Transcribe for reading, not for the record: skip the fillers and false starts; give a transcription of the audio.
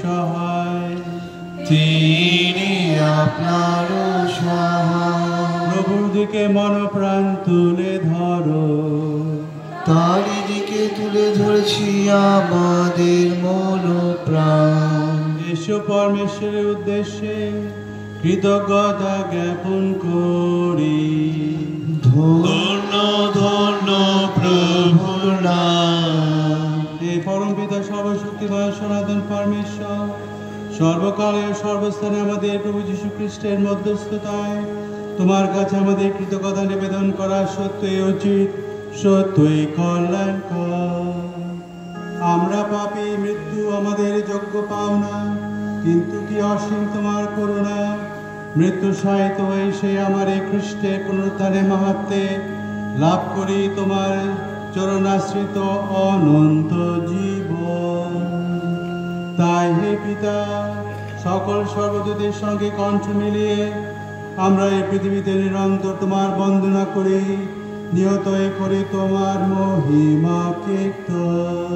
সহায়, তিনি আপনার সহায়। প্রভুর দিকে মন প্রাণ তুলে ধরো, তারই দিকে তুলে ধরেছি আমাদের মন প্রাণ। এসো পরমেশ্বরের উদ্দেশ্যে কৃতজ্ঞতা জ্ঞাপন করি। ধন্য ধন্য প্রভুর নাম। হে পরম পিতা সর্বশক্তিমান সনাতন পরমেশ্বর, সর্বকালে ও সর্বস্থানে আমাদের প্রভু যীশু খ্রিস্টের মধ্যস্থতায় তোমার কাছে আমাদের কৃতজ্ঞতা নিবেদন করা সত্যই উচিত, সত্যই কল্যাণকর। আমরা পাপী, মৃত্যু আমাদের যোগ্য পাওনা, কিন্তু কি অসীম তোমার করুণা। মৃত্যু সহিত হয়ে সে আমার এই খ্রিস্টের পুনরুত্থানে মাহাত্মে লাভ করি তোমার চরণাশ্রিত অনন্ত জীবন। তাই হে পিতা, সকল সর্বদূতের সঙ্গে কণ্ঠ মিলিয়ে আমরা এই পৃথিবীতে নিরন্তর তোমার বন্দনা করি, নিয়তই করি তোমার মহিমা কীর্তন।